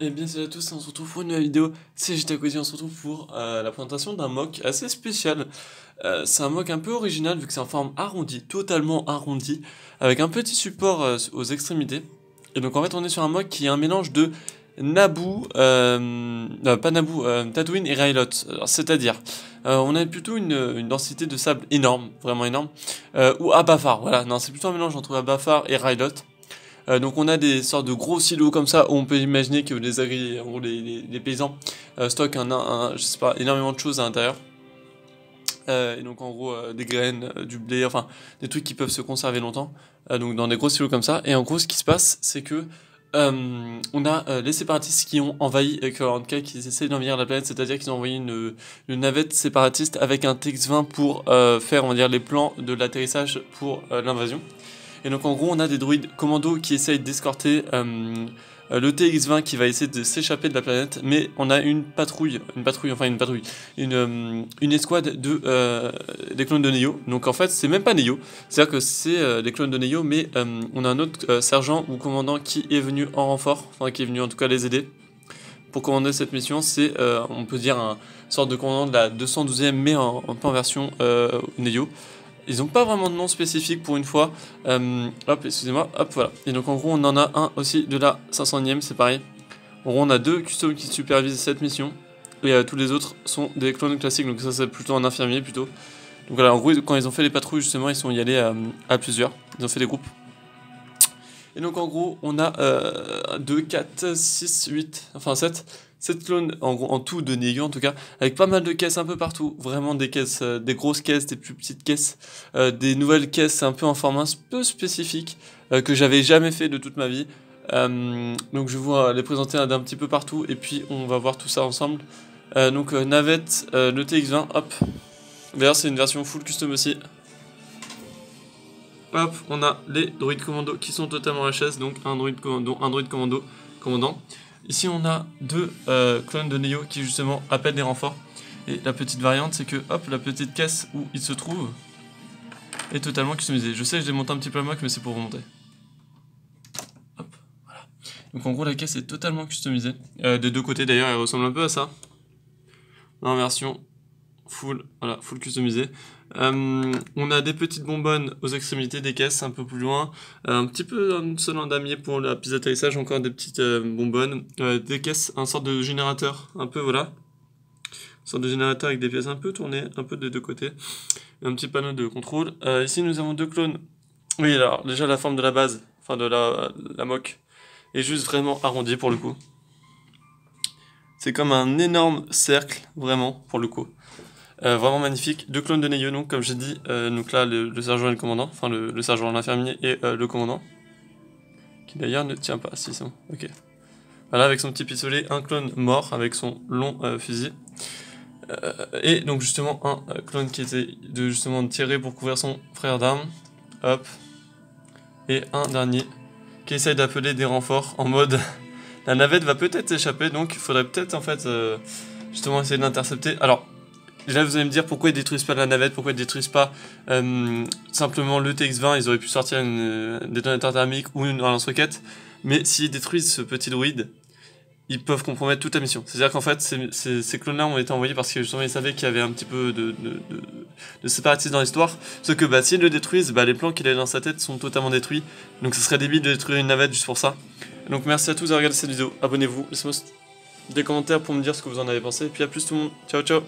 Et bien salut à tous, on se retrouve pour une nouvelle vidéo, c'est GTA Cosy, on se retrouve pour la présentation d'un mock assez spécial. C'est un mock un peu original vu que c'est en forme arrondie, totalement arrondie, avec un petit support aux extrémités. Et donc en fait on est sur un mock qui est un mélange de Naboo, pas Naboo, Tatooine et Rylot. C'est-à-dire, on a plutôt une densité de sable énorme, vraiment énorme, ou Abafar, voilà, non c'est plutôt un mélange entre Abafar et Rylot. Donc on a des sortes de gros silos comme ça où on peut imaginer que en gros, les paysans stockent je sais pas, énormément de choses à l'intérieur. Et donc en gros des graines, du blé, enfin des trucs qui peuvent se conserver longtemps. Donc dans des gros silos comme ça. Et en gros ce qui se passe c'est que on a les séparatistes qui ont envahi, en tout cas qui essaient d'envahir la planète, c'est-à-dire qu'ils ont envoyé une navette séparatiste avec un TX-20 pour faire on va dire les plans de l'atterrissage pour l'invasion. Et donc en gros on a des droïdes commando qui essayent d'escorter le TX-20 qui va essayer de s'échapper de la planète, mais on a une escouade des clones de Neo. Donc en fait c'est même pas Neo, c'est-à-dire que c'est des clones de Neo, mais on a un autre sergent ou commandant qui est venu en renfort, enfin qui est venu en tout cas les aider pour commander cette mission. C'est on peut dire un sorte de commandant de la 212e mais un peu en version Neo. Ils n'ont pas vraiment de nom spécifique pour une fois. Hop, excusez-moi, hop, voilà. Et donc en gros, on en a un aussi de la 500e, c'est pareil. En gros, on a deux customs qui supervisent cette mission. Et tous les autres sont des clones classiques, donc ça c'est plutôt un infirmier plutôt. Donc voilà, en gros, quand ils ont fait les patrouilles, justement, ils sont y allés à plusieurs. Ils ont fait des groupes. Et donc en gros, on a 2, 4, 6, 8, enfin 7 clones en gros, en tout de Neo en tout cas, avec pas mal de caisses un peu partout, vraiment des caisses, des grosses caisses, des plus petites caisses, des nouvelles caisses un peu en format un peu spécifique que j'avais jamais fait de toute ma vie. Donc je vais vous les présenter d'un petit peu partout et puis on va voir tout ça ensemble. Donc navette, le TX-20, hop. D'ailleurs c'est une version full custom aussi. Hop, on a les droïdes commando qui sont totalement HS, donc un droïde commando commandant. Ici on a deux clones de Neo qui justement appellent des renforts. Et la petite variante c'est que hop, la petite caisse où il se trouve est totalement customisée. Je sais que je démonte un petit peu le mock mais c'est pour remonter. Hop, voilà. Donc en gros la caisse est totalement customisée. Des deux côtés d'ailleurs elle ressemble un peu à ça. En version full, voilà, full customisé. On a des petites bonbonnes aux extrémités des caisses un peu plus loin, un petit peu un seul damier pour la piste d'atterrissage, encore des petites bonbonnes, des caisses, un sorte de générateur, un peu voilà, une sorte de générateur avec des pièces un peu tournées, un peu des deux côtés, et un petit panneau de contrôle. Ici nous avons deux clones. Oui, alors déjà la forme de la base, enfin de la moque, est juste vraiment arrondie pour le coup. C'est comme un énorme cercle, vraiment, pour le coup. Vraiment magnifique. Deux clones de Neo, donc, comme j'ai dit. Donc là, le sergent et le commandant. Enfin, le sergent, l'infirmier et le commandant. Qui d'ailleurs ne tient pas. Si, c'est bon. Ok. Voilà, avec son petit pistolet. Un clone mort avec son long fusil. Et donc, justement, un clone qui était justement tiré pour couvrir son frère d'armes. Hop. Et un dernier qui essaye d'appeler des renforts en mode la navette va peut-être s'échapper, donc il faudrait peut-être en fait justement essayer de l'intercepter. Alors là vous allez me dire pourquoi ils détruisent pas la navette, pourquoi ils détruisent pas simplement le TX-20, ils auraient pu sortir un détonateur thermique ou un lance-roquette, mais s'ils détruisent ce petit droïde, ils peuvent compromettre toute la mission. C'est-à-dire qu'en fait, ces clones-là ont été envoyés parce que justement ils savaient qu'il y avait un petit peu de séparatisme dans l'histoire. Sauf que s'ils le détruisent, les plans qu'il a dans sa tête sont totalement détruits. Donc ce serait débile de détruire une navette juste pour ça. Donc merci à tous d'avoir regardé cette vidéo. Abonnez-vous, laissez-moi des commentaires pour me dire ce que vous en avez pensé. Et puis à plus tout le monde. Ciao ciao.